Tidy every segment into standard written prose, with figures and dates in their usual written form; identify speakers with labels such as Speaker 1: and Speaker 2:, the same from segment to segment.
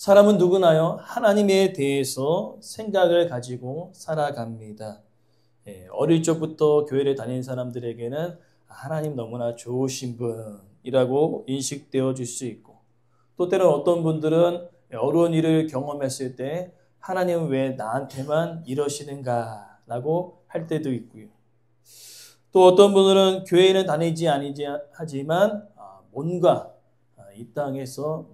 Speaker 1: 사람은 누구나요? 하나님에 대해서 생각을 가지고 살아갑니다. 어릴 적부터 교회를 다니는 사람들에게는 하나님 너무나 좋으신 분이라고 인식되어 줄 수 있고, 또 때로는 어떤 분들은 어려운 일을 경험했을 때 하나님은 왜 나한테만 이러시는가 라고 할 때도 있고요. 또 어떤 분들은 교회는 다니지 아니지 하지만 뭔가 이 땅에서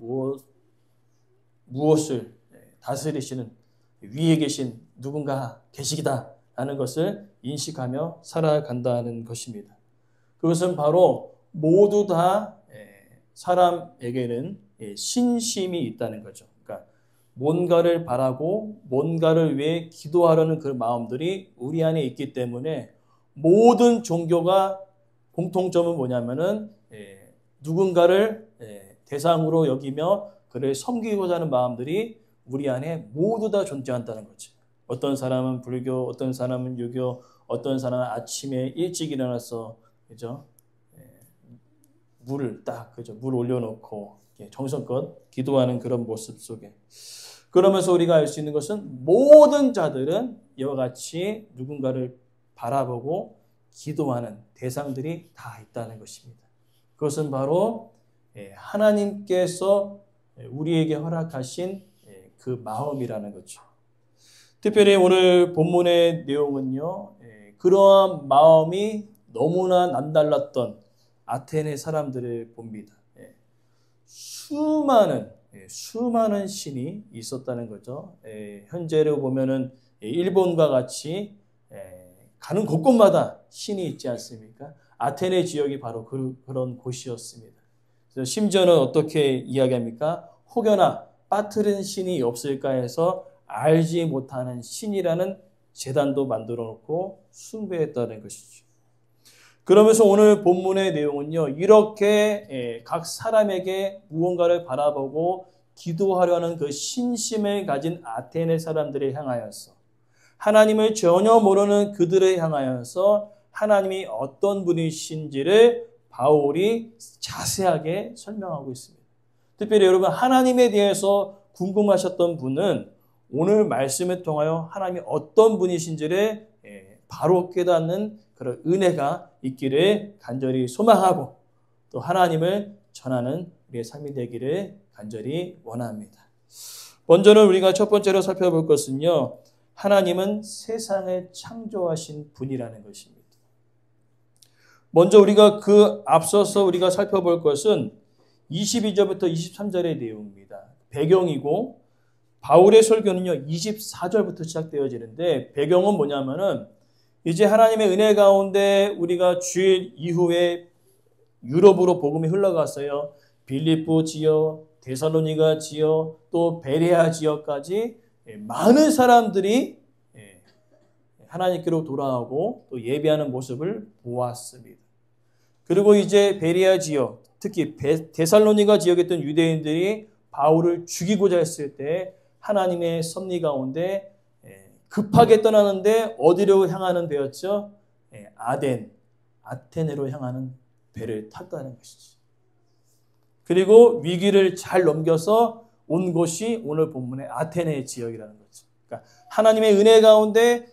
Speaker 1: 무엇을 다스리시는 위에 계신 누군가 계시다 라는 것을 인식하며 살아간다는 것입니다. 그것은 바로 모두 다 사람에게는 신심이 있다는 거죠. 그러니까 뭔가를 바라고 뭔가를 위해 기도하려는 그 마음들이 우리 안에 있기 때문에 모든 종교가 공통점은 뭐냐면은 누군가를 대상으로 여기며 그를 섬기고자 하는 마음들이 우리 안에 모두 다 존재한다는 거죠. 어떤 사람은 불교, 어떤 사람은 유교, 어떤 사람은 아침에 일찍 일어나서 그죠? 물을 딱 그죠? 물 올려놓고 정성껏 기도하는 그런 모습 속에, 그러면서 우리가 알 수 있는 것은 모든 자들은 이와 같이 누군가를 바라보고 기도하는 대상들이 다 있다는 것입니다. 그것은 바로 하나님께서 우리에게 허락하신 그 마음이라는 거죠. 특별히 오늘 본문의 내용은요, 그러한 마음이 너무나 남달랐던 아테네 사람들을 봅니다. 수많은 신이 있었다는 거죠. 현재로 보면은 일본과 같이 가는 곳곳마다 신이 있지 않습니까? 아테네 지역이 바로 그런 곳이었습니다. 그래서 심지어는 어떻게 이야기합니까? 혹여나 빠뜨린 신이 없을까 해서 알지 못하는 신이라는 제단도 만들어 놓고 숭배했다는 것이죠. 그러면서 오늘 본문의 내용은요, 이렇게 각 사람에게 무언가를 바라보고 기도하려는 그 신심을 가진 아테네 사람들을 향하여서, 하나님을 전혀 모르는 그들을 향하여서 하나님이 어떤 분이신지를 바울이 자세하게 설명하고 있습니다. 특별히 여러분, 하나님에 대해서 궁금하셨던 분은 오늘 말씀을 통하여 하나님이 어떤 분이신지를 바로 깨닫는 그런 은혜가 있기를 간절히 소망하고, 또 하나님을 전하는 우리의 삶이 되기를 간절히 원합니다. 먼저는 우리가 첫 번째로 살펴볼 것은요, 하나님은 세상을 창조하신 분이라는 것입니다. 먼저 우리가 앞서서 우리가 살펴볼 것은 22절부터 23절의 내용입니다. 배경이고, 바울의 설교는요 24절부터 시작되어지는데, 배경은 뭐냐면은 이제 하나님의 은혜 가운데 우리가 주일 이후에 유럽으로 복음이 흘러갔어요. 빌립보 지역, 데살로니가 지역, 또 베레아 지역까지 많은 사람들이 하나님께로 돌아오고 또 예배하는 모습을 보았습니다. 그리고 이제 베레아 지역, 특히 데살로니가 지역에 있던 유대인들이 바울을 죽이고자 했을 때 하나님의 섭리 가운데 급하게 떠나는데 어디로 향하는 배였죠? 아테네로 향하는 배를 탔다는 것이죠. 그리고 위기를 잘 넘겨서 온 곳이 오늘 본문의 아테네 지역이라는 거죠. 그러니까 하나님의 은혜 가운데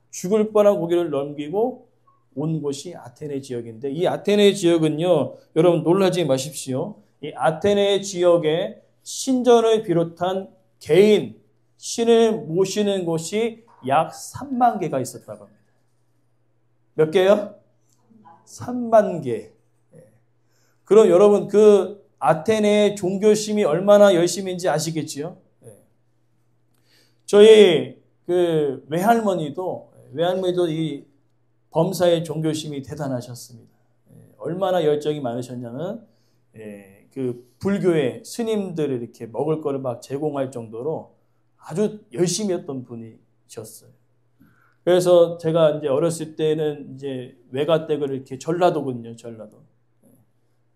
Speaker 1: 죽을 뻔한 고기를 넘기고 온 곳이 아테네 지역인데, 이 아테네 지역은요, 여러분 놀라지 마십시오. 이 아테네 지역에 신전을 비롯한 개인 신을 모시는 곳이 약 3만 개가 있었다고 합니다. 몇 개요? 3만 개. 그럼 여러분 그 아테네의 종교심이 얼마나 열심인지 아시겠지요? 저희 그 외할머니도 이 범사의 종교심이 대단하셨습니다. 얼마나 열정이 많으셨냐면 그 불교의 스님들을 이렇게 먹을 거를 막 제공할 정도로 아주 열심히 했던 분이셨어요. 그래서 제가 이제 어렸을 때는 이제 외가댁을 이렇게 전라도거든요,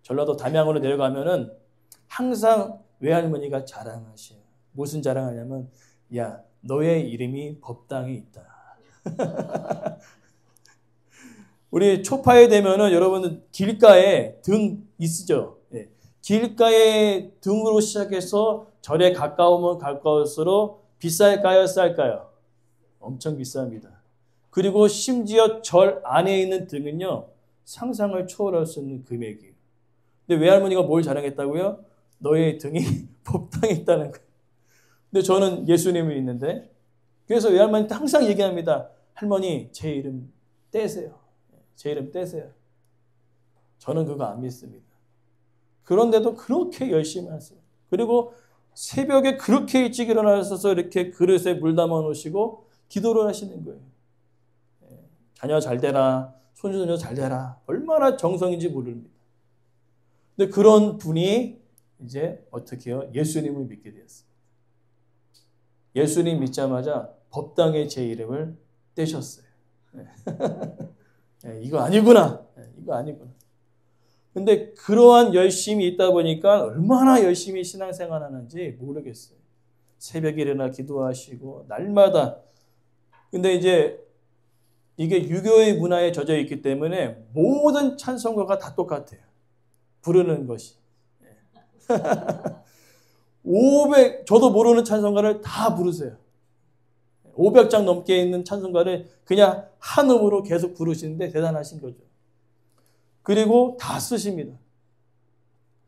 Speaker 1: 전라도 담양으로 내려가면은 항상 외할머니가 자랑하셔요. 무슨 자랑하냐면, 야, 너의 이름이 법당에 있다. 우리 초파에 되면은 여러분은 길가에 등 있으죠? 길가의 등으로 시작해서 절에 가까우면 가까울수록 비쌀까요? 쌀까요? 엄청 비쌉니다. 그리고 심지어 절 안에 있는 등은요, 상상을 초월할 수 있는 금액이에요. 근데 외할머니가 뭘 자랑했다고요? 너의 등이 법당에 있다는 거예요. 근데 저는 예수님이 있는데, 그래서 외할머니한테 항상 얘기합니다. 할머니, 제 이름 떼세요. 제 이름 떼세요. 저는 그거 안 믿습니다. 그런데도 그렇게 열심히 하세요. 그리고 새벽에 그렇게 일찍 일어나셔서 이렇게 그릇에 물 담아 놓으시고 기도를 하시는 거예요. 자녀 잘 되라, 손주손녀 잘 되라. 얼마나 정성인지 모릅니다. 근데 그런 분이 이제 어떻게 해요? 예수님을 믿게 되었어요. 예수님 믿자마자 법당에 제 이름을 떼셨어요. 이거 아니구나. 이거 아니구나. 근데 그러한 열심이 있다 보니까 얼마나 열심히 신앙생활 하는지 모르겠어요. 새벽에 일어나 기도하시고 날마다. 근데 이제 이게 유교의 문화에 젖어 있기 때문에 모든 찬송가가 다 똑같아요. 부르는 것이. 저도 모르는 찬송가를 다 부르세요. 500장 넘게 있는 찬송가를 그냥 한음으로 계속 부르시는데 대단하신 거죠. 그리고 다 쓰십니다.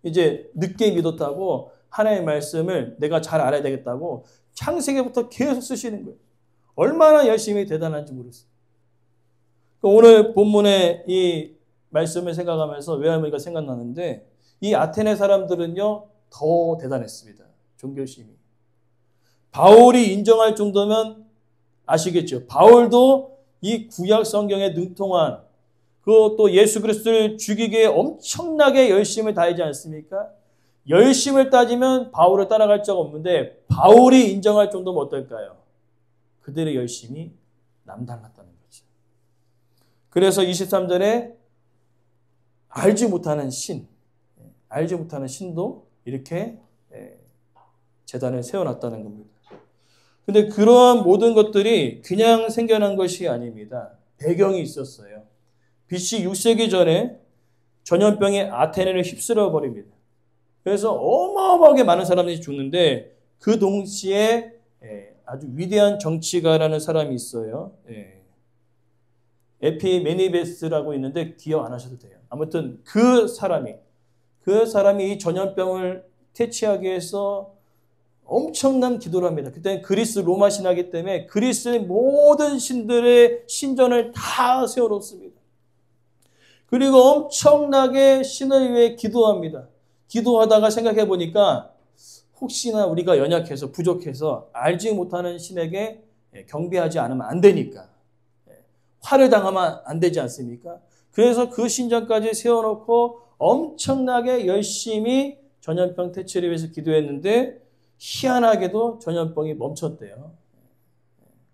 Speaker 1: 이제 늦게 믿었다고 하나님의 말씀을 내가 잘 알아야 되겠다고 창세기부터 계속 쓰시는 거예요. 얼마나 열심히 대단한지 모르겠어요. 오늘 본문의 이 말씀을 생각하면서 외할머니가 생각나는데 이 아테네 사람들은요 더 대단했습니다. 종교심이. 바울이 인정할 정도면 아시겠죠? 바울도 이 구약 성경에 능통한 그것도 예수 그리스도를 죽이기에 엄청나게 열심을 다하지 않습니까? 열심을 따지면 바울을 따라갈 적 없는데 바울이 인정할 정도면 어떨까요? 그들의 열심이 남달랐다는 거죠. 그래서 23절에 알지 못하는 신도 이렇게 제단을 세워놨다는 겁니다. 근데 그러한 모든 것들이 그냥 생겨난 것이 아닙니다. 배경이 있었어요. BC 6세기 전에 전염병이 아테네를 휩쓸어 버립니다. 그래서 어마어마하게 많은 사람들이 죽는데 그 동시에 아주 위대한 정치가라는 사람이 있어요. 에피메니베스라고 있는데 기억 안 하셔도 돼요. 아무튼 그 사람이 이 전염병을 퇴치하기 위해서 엄청난 기도를 합니다. 그때는 그리스 로마 신하기 때문에 그리스의 모든 신들의 신전을 다 세워놓습니다. 그리고 엄청나게 신을 위해 기도합니다. 기도하다가 생각해 보니까 혹시나 우리가 연약해서 부족해서 알지 못하는 신에게 경배하지 않으면 안 되니까 화를 당하면 안 되지 않습니까? 그래서 그 신전까지 세워놓고 엄청나게 열심히 전염병 퇴치를 위해서 기도했는데 희한하게도 전염병이 멈췄대요.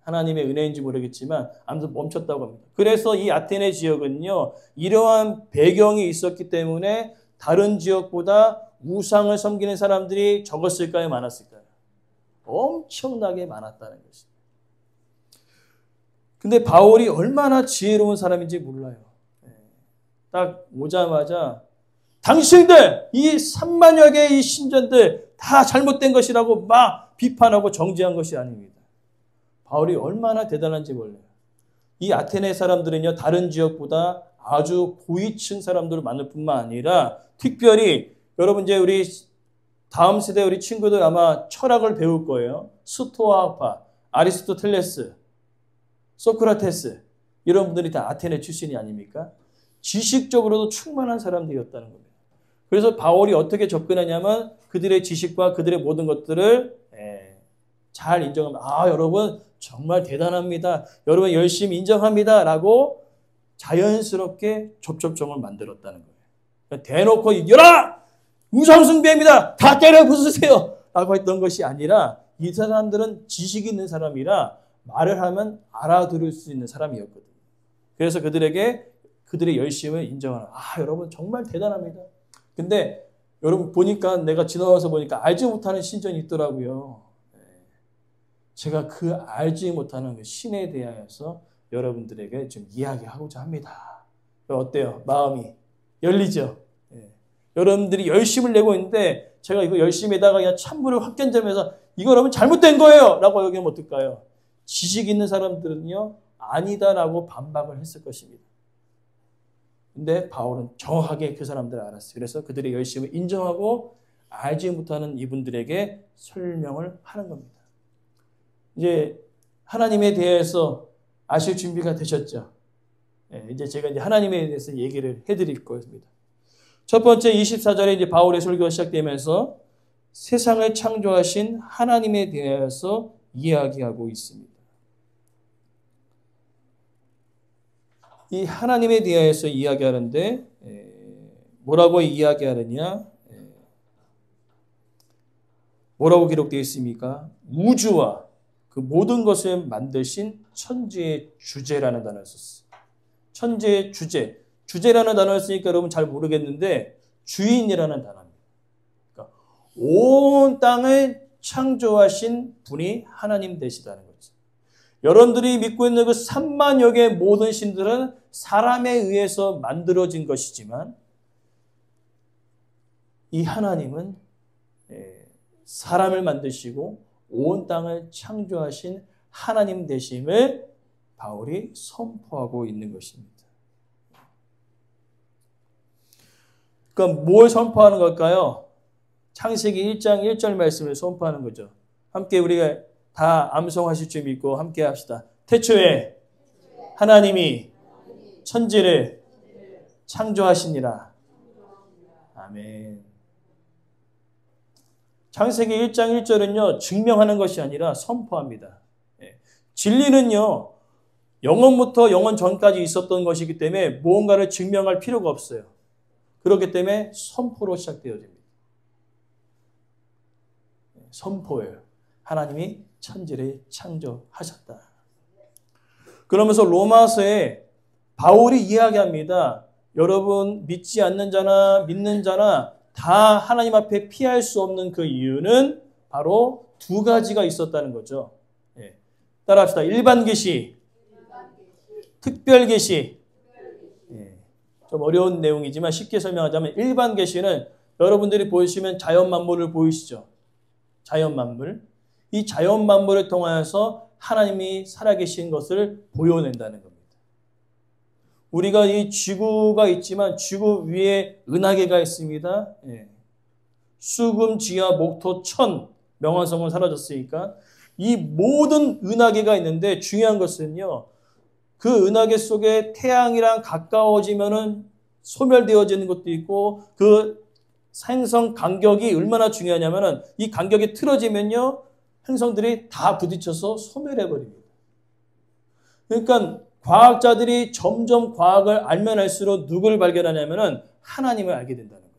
Speaker 1: 하나님의 은혜인지 모르겠지만 아무튼 멈췄다고 합니다. 그래서 이 아테네 지역은요. 이러한 배경이 있었기 때문에 다른 지역보다 우상을 섬기는 사람들이 적었을까요? 많았을까요? 엄청나게 많았다는 것입니다. 근데 바울이 얼마나 지혜로운 사람인지 몰라요. 딱 오자마자 당신들 이 3만여 개의 이 신전들 다 잘못된 것이라고 막 비판하고 정죄한 것이 아닙니다. 바울이 얼마나 대단한지 몰라요. 이 아테네 사람들은요, 다른 지역보다 아주 고위층 사람들을 만날 뿐만 아니라 특별히 여러분 이제 우리 다음 세대 우리 친구들 아마 철학을 배울 거예요. 스토아파, 아리스토텔레스, 소크라테스 이런 분들이 다 아테네 출신이 아닙니까? 지식적으로도 충만한 사람들이었다는 겁니다. 그래서 바울이 어떻게 접근하냐면 그들의 지식과 그들의 모든 것들을 잘 인정하면 여러분 정말 대단합니다. 여러분 열심히 인정합니다. 라고 자연스럽게 접촉점을 만들었다는 거예요. 대놓고 이겨라! 우상숭배입니다. 다 때려 부수세요. 라고 했던 것이 아니라 이 사람들은 지식이 있는 사람이라 말을 하면 알아들을 수 있는 사람이었거든요. 그래서 그들에게 그들의 열심을 인정하는 여러분 정말 대단합니다. 근데 여러분 보니까 내가 지나와서 보니까 알지 못하는 신전이 있더라고요. 제가 그 알지 못하는 그 신에 대하여서 여러분들에게 좀 이야기하고자 합니다. 어때요? 마음이 열리죠? 여러분들이 열심을 내고 있는데 제가 이거 열심히에다가 그냥 찬물을 확 견자면서 이거 여러분 잘못된 거예요! 라고 여기면 어떨까요? 지식 있는 사람들은요, 아니다라고 반박을 했을 것입니다. 근데 바울은 정확하게 그 사람들을 알았어요. 그래서 그들의 열심을 인정하고 알지 못하는 이분들에게 설명을 하는 겁니다. 이제 하나님에 대해서 아실 준비가 되셨죠? 이제 제가 이제 하나님에 대해서 얘기를 해드릴 것입니다. 첫 번째 24절에 이제 바울의 설교가 시작되면서 세상을 창조하신 하나님에 대해서 이야기하고 있습니다. 이 하나님에 대해서 이야기하는데 뭐라고 이야기하느냐? 뭐라고 기록되어 있습니까? 우주와 그 모든 것을 만드신 천지의 주제라는 단어를 썼어요. 천지의 주제. 주제라는 단어를 쓰니까 여러분 잘 모르겠는데 주인이라는 단어입니다. 그러니까 온 땅을 창조하신 분이 하나님 되시다는 거죠. 여러분들이 믿고 있는 그 3만여 개의 모든 신들은 사람에 의해서 만들어진 것이지만 이 하나님은 사람을 만드시고 온 땅을 창조하신 하나님 되심을 바울이 선포하고 있는 것입니다. 그러니까 뭘 선포하는 걸까요? 창세기 1장 1절 말씀을 선포하는 거죠. 함께 우리가 다 암송하실 줄 믿고 함께 합시다. 태초에 하나님이 천지를 창조하시니라. 아멘. 창세기 1장 1절은요, 증명하는 것이 아니라 선포합니다. 진리는요, 영원부터 영원 전까지 있었던 것이기 때문에 무언가를 증명할 필요가 없어요. 그렇기 때문에 선포로 시작되어집니다. 선포예요. 하나님이 천지를 창조하셨다. 그러면서 로마서에 바울이 이야기합니다. 여러분 믿지 않는 자나 믿는 자나 다 하나님 앞에 피할 수 없는 그 이유는 바로 두 가지가 있었다는 거죠. 따라합시다. 일반 계시, 특별 계시. 좀 어려운 내용이지만 쉽게 설명하자면 일반 계시는 여러분들이 보시면 자연 만물을 보이시죠? 자연 만물. 이 자연 만물을 통하여서 하나님이 살아계신 것을 보여낸다는 겁니다. 우리가 이 지구가 있지만 지구 위에 은하계가 있습니다. 수금, 지하, 목토, 천, 명왕성은 사라졌으니까 이 모든 은하계가 있는데 중요한 것은요. 그 은하계 속에 태양이랑 가까워지면은 소멸되어지는 것도 있고 그 행성 간격이 얼마나 중요하냐면은 이 간격이 틀어지면요. 행성들이 다 부딪혀서 소멸해 버립니다. 그러니까 과학자들이 점점 과학을 알면 알수록 누구를 발견하냐면은 하나님을 알게 된다는 거죠.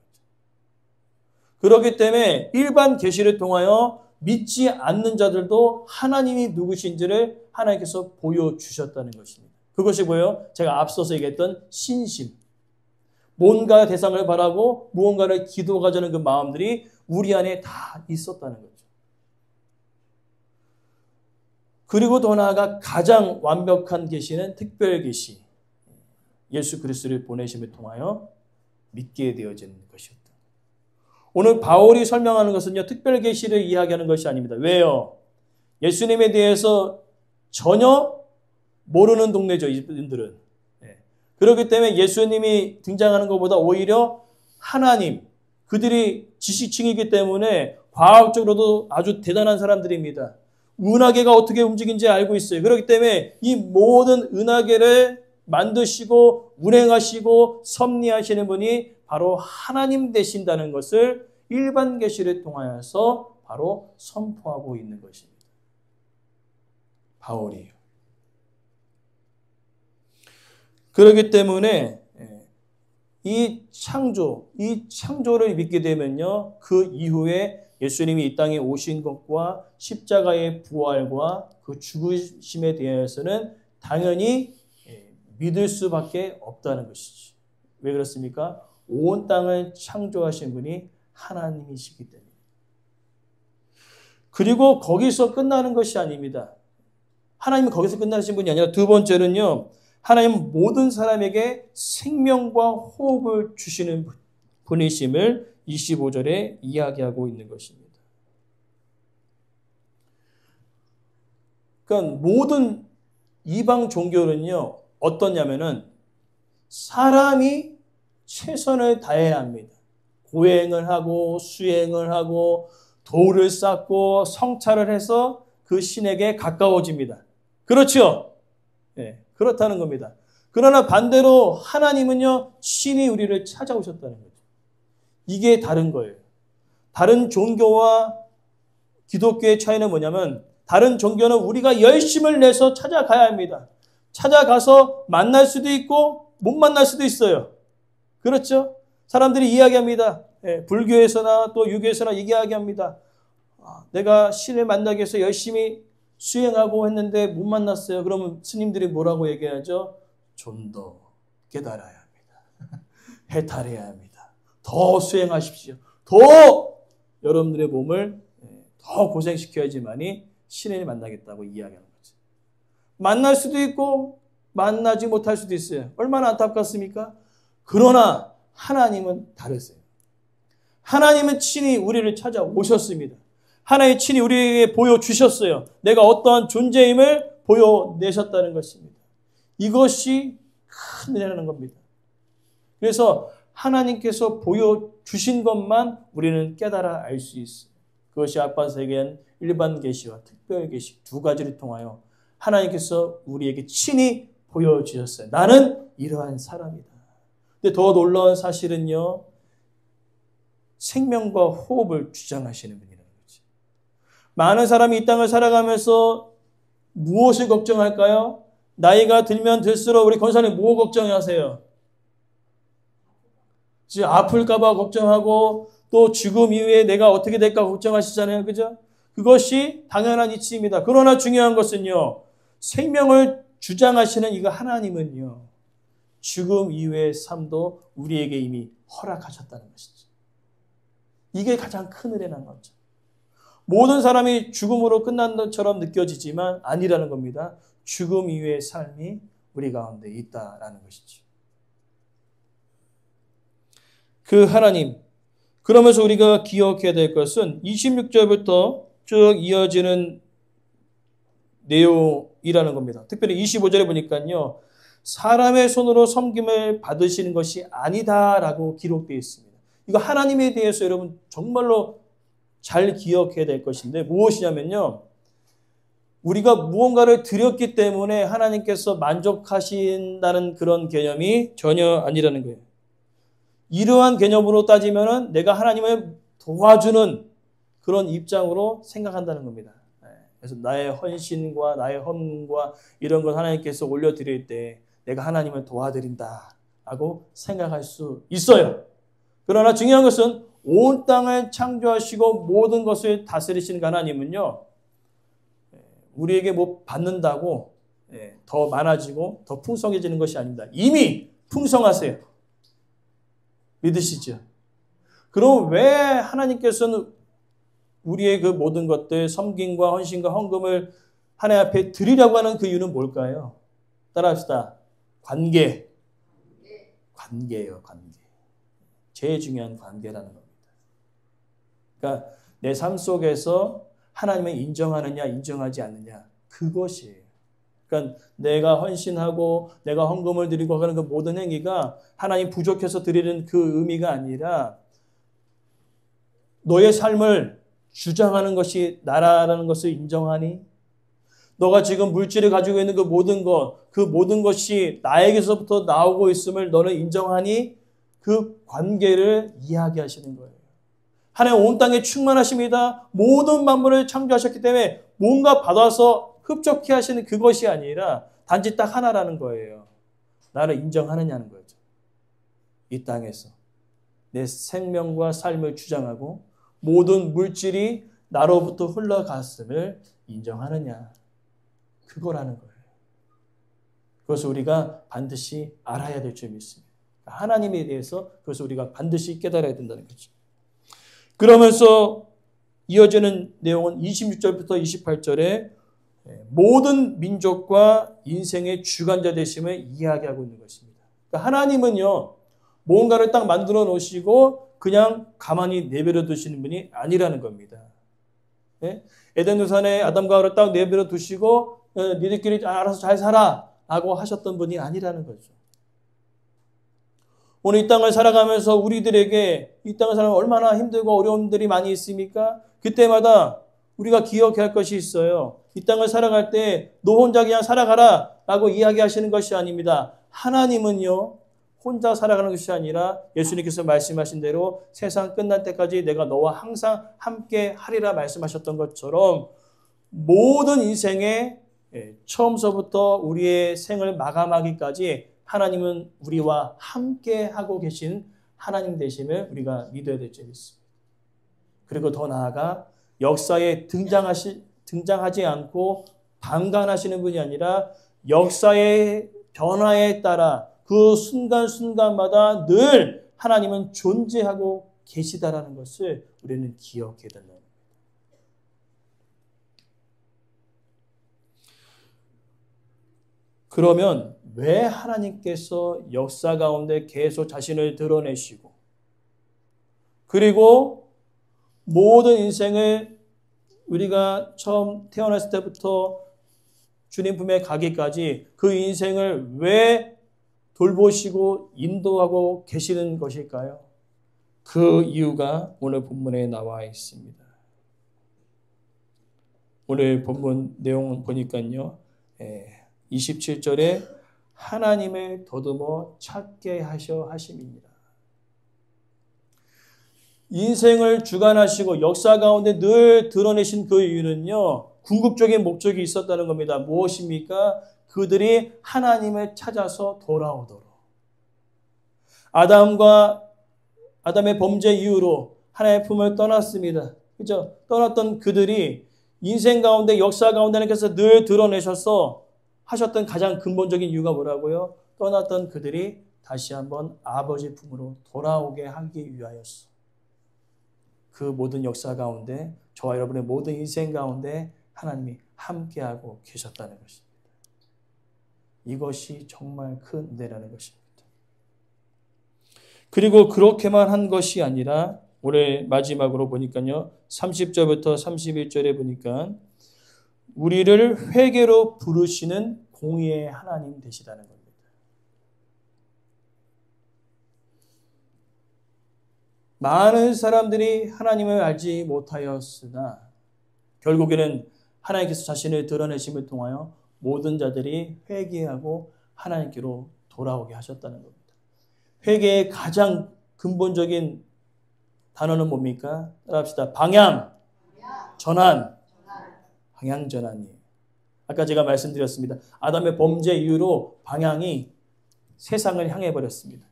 Speaker 1: 그렇기 때문에 일반 계시를 통하여 믿지 않는 자들도 하나님이 누구신지를 하나님께서 보여주셨다는 것입니다. 그것이 뭐예요? 제가 앞서서 얘기했던 신심. 뭔가 대상을 바라고 무언가를 기도하자는 그 마음들이 우리 안에 다 있었다는 거죠. 그리고 더 나아가 가장 완벽한 계시는 특별 계시. 예수 그리스도를 보내심을 통하여 믿게 되어지는 것이었다. 오늘 바울이 설명하는 것은요. 특별 계시를 이야기하는 것이 아닙니다. 왜요? 예수님에 대해서 전혀 모르는 동네죠. 이분들은. 그렇기 때문에 예수님이 등장하는 것보다 오히려 하나님, 그들이 지식층이기 때문에 과학적으로도 아주 대단한 사람들입니다. 은하계가 어떻게 움직이는지 알고 있어요. 그렇기 때문에 이 모든 은하계를 만드시고 운행하시고 섭리하시는 분이 바로 하나님 되신다는 것을 일반 계시를 통하여서 바로 선포하고 있는 것입니다. 바울이에요. 그렇기 때문에 이 창조를 믿게 되면요. 그 이후에 예수님이 이 땅에 오신 것과 십자가의 부활과 그 죽으심에 대해서는 당연히 믿을 수밖에 없다는 것이죠. 왜 그렇습니까? 온 땅을 창조하신 분이 하나님이시기 때문에. 그리고 거기서 끝나는 것이 아닙니다. 하나님은 거기서 끝나신 분이 아니라 두 번째는요. 하나님은 모든 사람에게 생명과 호흡을 주시는 분이심을 25절에 이야기하고 있는 것입니다. 그러니까 모든 이방 종교는요, 어떠냐면은 사람이 최선을 다해야 합니다. 고행을 하고 수행을 하고 도를 쌓고 성찰을 해서 그 신에게 가까워집니다. 그렇죠? 네, 그렇다는 겁니다. 그러나 반대로 하나님은요, 신이 우리를 찾아오셨다는 거죠. 이게 다른 거예요. 다른 종교와 기독교의 차이는 뭐냐면 다른 종교는 우리가 열심을 내서 찾아가야 합니다. 찾아가서 만날 수도 있고 못 만날 수도 있어요. 그렇죠? 사람들이 이야기합니다. 불교에서나 또 유교에서나 이야기합니다. 내가 신을 만나기 위해서 열심히 수행하고 했는데 못 만났어요. 그러면 스님들이 뭐라고 얘기하죠? 좀 더 깨달아야 합니다. 해탈해야 합니다. 더 수행하십시오. 더 여러분들의 몸을 더 고생시켜야지만이 신을 만나겠다고 이야기하는 거죠. 만날 수도 있고 만나지 못할 수도 있어요. 얼마나 안타깝습니까? 그러나 하나님은 다르세요. 하나님은 친히 우리를 찾아오셨습니다. 하나님의 친히 우리에게 보여주셨어요. 내가 어떠한 존재임을 보여내셨다는 것입니다. 이것이 큰 은혜라는 겁니다. 그래서 하나님께서 보여주신 것만 우리는 깨달아 알 수 있어요. 그것이 앞에서 얘기한 일반 계시와 특별 계시 두 가지를 통하여 하나님께서 우리에게 친히 보여주셨어요. 나는 이러한 사람이다. 근데 더 놀라운 사실은요, 생명과 호흡을 주장하시는 분이라는 거죠. 많은 사람이 이 땅을 살아가면서 무엇을 걱정할까요? 나이가 들면 들수록 우리 권사님 뭐 걱정하세요? 지금 아플까봐 걱정하고 또 죽음 이후에 내가 어떻게 될까 걱정하시잖아요. 그죠? 그것이 당연한 이치입니다. 그러나 중요한 것은요, 생명을 주장하시는 이거 하나님은요, 죽음 이후의 삶도 우리에게 이미 허락하셨다는 것이죠. 이게 가장 큰 은혜라는 거죠. 모든 사람이 죽음으로 끝난 것처럼 느껴지지만 아니라는 겁니다. 죽음 이후의 삶이 우리 가운데 있다라는 것이죠. 그 하나님, 그러면서 우리가 기억해야 될 것은 26절부터 쭉 이어지는 내용이라는 겁니다. 특별히 25절에 보니까요, 사람의 손으로 섬김을 받으시는 것이 아니다라고 기록되어 있습니다. 이거 하나님에 대해서 여러분 정말로 잘 기억해야 될 것인데 무엇이냐면요, 우리가 무언가를 드렸기 때문에 하나님께서 만족하신다는 그런 개념이 전혀 아니라는 거예요. 이러한 개념으로 따지면은 내가 하나님을 도와주는 그런 입장으로 생각한다는 겁니다. 그래서 나의 헌신과 나의 헌금과 이런 걸 하나님께서 올려드릴 때 내가 하나님을 도와드린다라고 생각할 수 있어요. 그러나 중요한 것은 온 땅을 창조하시고 모든 것을 다스리시는 하나님은요, 우리에게 뭐 받는다고 더 많아지고 더 풍성해지는 것이 아닙니다. 이미 풍성하세요. 믿으시죠? 그럼 왜 하나님께서는 우리의 그 모든 것들, 섬김과 헌신과 헌금을 하나님 앞에 드리려고 하는 그 이유는 뭘까요? 따라합시다. 관계. 관계예요, 관계. 제일 중요한 관계라는 겁니다. 그러니까 내 삶 속에서 하나님을 인정하느냐, 인정하지 않느냐, 그것이에요. 그러니까 내가 헌신하고 내가 헌금을 드리고 하는 그 모든 행위가 하나님 부족해서 드리는 그 의미가 아니라 너의 삶을 주장하는 것이 나라라는 것을 인정하니? 너가 지금 물질을 가지고 있는 그 모든 것, 그 모든 것이 나에게서부터 나오고 있음을 너는 인정하니? 그 관계를 이야기하시는 거예요. 하나님 온 땅에 충만하십니다. 모든 만물을 창조하셨기 때문에 뭔가 받아서 흡족해 하시는 그것이 아니라 단지 딱 하나라는 거예요. 나를 인정하느냐는 거죠. 이 땅에서 내 생명과 삶을 주장하고 모든 물질이 나로부터 흘러갔음을 인정하느냐. 그거라는 거예요. 그것을 우리가 반드시 알아야 될 줄 믿습니다. 하나님에 대해서 그것을 우리가 반드시 깨달아야 된다는 거죠. 그러면서 이어지는 내용은 26절부터 28절에 모든 민족과 인생의 주관자 되심을 이야기하고 있는 것입니다. 그러니까 하나님은요, 뭔가를 딱 만들어 놓으시고 그냥 가만히 내버려 두시는 분이 아니라는 겁니다. 예? 에덴 동산에 아담과 하와를 딱 내버려 두시고 니들끼리 알아서 잘 살아 라고 하셨던 분이 아니라는 거죠. 오늘 이 땅을 살아가면서 우리들에게 이 땅을 살아가면 얼마나 힘들고 어려움들이 많이 있습니까? 그때마다 우리가 기억해야 할 것이 있어요. 이 땅을 살아갈 때 너 혼자 그냥 살아가라 라고 이야기하시는 것이 아닙니다. 하나님은요, 혼자 살아가는 것이 아니라 예수님께서 말씀하신 대로 세상 끝날 때까지 내가 너와 항상 함께 하리라 말씀하셨던 것처럼 모든 인생의 처음서부터 우리의 생을 마감하기까지 하나님은 우리와 함께 하고 계신 하나님 되심을 우리가 믿어야 될 점이 있습니다. 그리고 더 나아가 역사에 등장하지 않고 방관하시는 분이 아니라 역사의 변화에 따라 그 순간순간마다 늘 하나님은 존재하고 계시다라는 것을 우리는 기억해야 된다. 그러면 왜 하나님께서 역사 가운데 계속 자신을 드러내시고 그리고 모든 인생을 우리가 처음 태어났을 때부터 주님 품에 가기까지 그 인생을 왜 돌보시고 인도하고 계시는 것일까요? 그 이유가 오늘 본문에 나와 있습니다. 오늘 본문 내용 보니까요. 27절에 하나님을 더듬어 찾게 하셔 하심입니다. 인생을 주관하시고 역사 가운데 늘 드러내신 그 이유는요. 궁극적인 목적이 있었다는 겁니다. 무엇입니까? 그들이 하나님을 찾아서 돌아오도록. 아담의 범죄 이후로 하나님의 품을 떠났습니다. 그죠? 떠났던 그들이 인생 가운데 역사 가운데 하나님께서 늘 드러내셔서 하셨던 가장 근본적인 이유가 뭐라고요? 떠났던 그들이 다시 한번 아버지 품으로 돌아오게 하기 위하였어. 그 모든 역사 가운데 저와 여러분의 모든 인생 가운데 하나님이 함께하고 계셨다는 것입니다. 이것이 정말 큰 은혜라는 것입니다. 그리고 그렇게만 한 것이 아니라 올해 마지막으로 보니까요. 30절부터 31절에 보니까 우리를 회개로 부르시는 공의의 하나님 되시다는 겁니다. 많은 사람들이 하나님을 알지 못하였으나 결국에는 하나님께서 자신을 드러내심을 통하여 모든 자들이 회개하고 하나님께로 돌아오게 하셨다는 겁니다. 회개의 가장 근본적인 단어는 뭡니까? 따라합시다. 방향, 전환. 방향 전환이에요. 아까 제가 말씀드렸습니다. 아담의 범죄 이후로 방향이 세상을 향해 버렸습니다.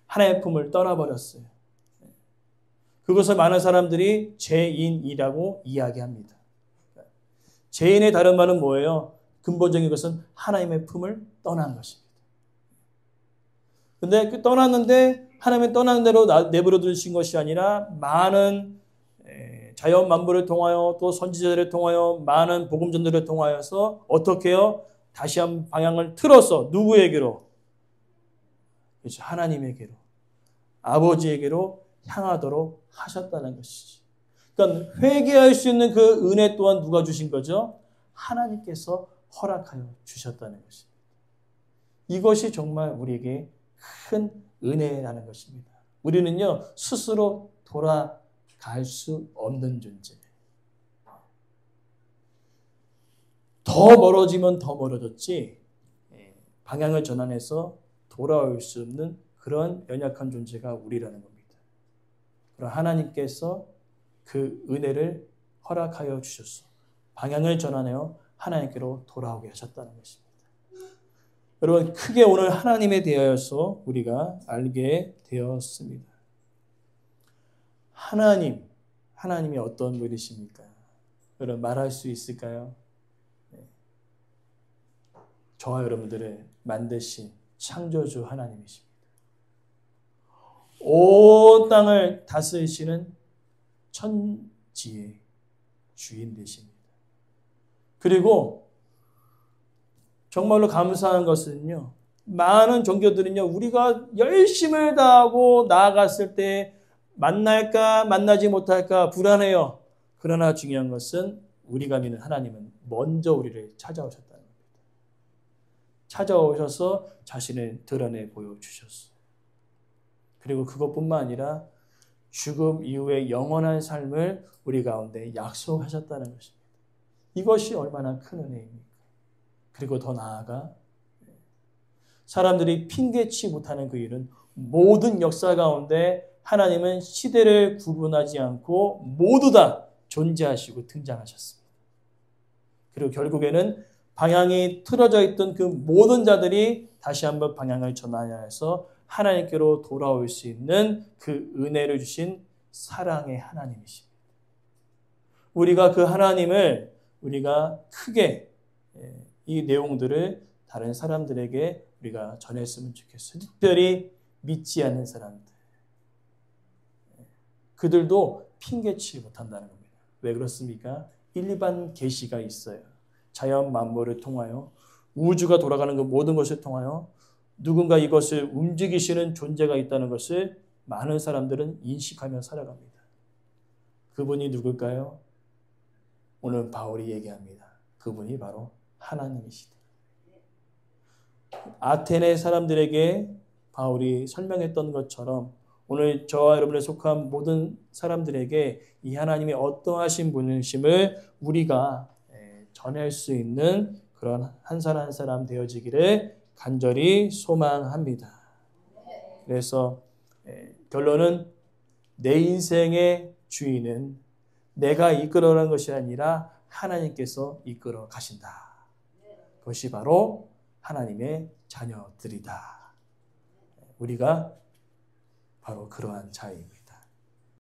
Speaker 1: 하나님의 품을 떠나버렸어요. 그것을 많은 사람들이 죄인이라고 이야기합니다. 죄인의 다른 말은 뭐예요? 근본적인 것은 하나님의 품을 떠난 것입니다. 근데 그 떠났는데 하나님의 떠나는 대로 내버려 두신 것이 아니라 많은 자연 만물을 통하여 또 선지자들을 통하여 많은 복음전들을 통하여서 어떻게 해요? 다시 한 방향을 틀어서 누구에게로? 그렇죠. 하나님에게로. 아버지에게로 향하도록 하셨다는 것이지. 그러니까 회개할 수 있는 그 은혜 또한 누가 주신 거죠? 하나님께서 허락하여 주셨다는 것입니다. 이것이 정말 우리에게 큰 은혜라는 것입니다. 우리는요, 스스로 돌아갈 수 없는 존재. 더 멀어지면 더 멀어졌지, 방향을 전환해서 돌아올 수 없는 그런 연약한 존재가 우리라는 겁니다. 그럼 하나님께서 그 은혜를 허락하여 주셨어. 방향을 전환하여 하나님께로 돌아오게 하셨다는 것입니다. 여러분, 크게 오늘 하나님에 대하여서 우리가 알게 되었습니다. 하나님이 어떤 분이십니까? 여러분, 말할 수 있을까요? 저와 여러분들을 만드신 창조주 하나님이십니다. 온 땅을 다스리시는 천지의 주인 되십니다. 그리고 정말로 감사한 것은요, 많은 종교들은요, 우리가 열심을 다하고 나아갔을 때 만날까 만나지 못할까 불안해요. 그러나 중요한 것은 우리가 믿는 하나님은 먼저 우리를 찾아오셨다는 겁니다. 찾아오셔서 자신을 드러내 보여주셨어요. 그리고 그것뿐만 아니라 죽음 이후의 영원한 삶을 우리 가운데 약속하셨다는 것입니다. 이것이 얼마나 큰 은혜입니까? 그리고 더 나아가 사람들이 핑계치 못하는 그 일은 모든 역사 가운데 하나님은 시대를 구분하지 않고 모두 다 존재하시고 등장하셨습니다. 그리고 결국에는 방향이 틀어져 있던 그 모든 자들이 다시 한번 방향을 전환해야 해서 하나님께로 돌아올 수 있는 그 은혜를 주신 사랑의 하나님이십니다. 우리가 그 하나님을 우리가 크게 이 내용들을 다른 사람들에게 우리가 전했으면 좋겠어요. 특별히 믿지 않는 사람들. 그들도 핑계치 못한다는 겁니다. 왜 그렇습니까? 일반 계시가 있어요. 자연 만물을 통하여 우주가 돌아가는 그 모든 것을 통하여 누군가 이것을 움직이시는 존재가 있다는 것을 많은 사람들은 인식하며 살아갑니다. 그분이 누굴까요? 오늘 바울이 얘기합니다. 그분이 바로 하나님이시다. 아테네 사람들에게 바울이 설명했던 것처럼 오늘 저와 여러분에 속한 모든 사람들에게 이 하나님이 어떠하신 분이심을 우리가 전할 수 있는 그런 한 사람 한 사람 되어지기를 간절히 소망합니다. 그래서 결론은 내 인생의 주인은 내가 이끌어가는 것이 아니라 하나님께서 이끌어 가신다. 그것이 바로 하나님의 자녀들이다. 우리가 바로 그러한 자입니다.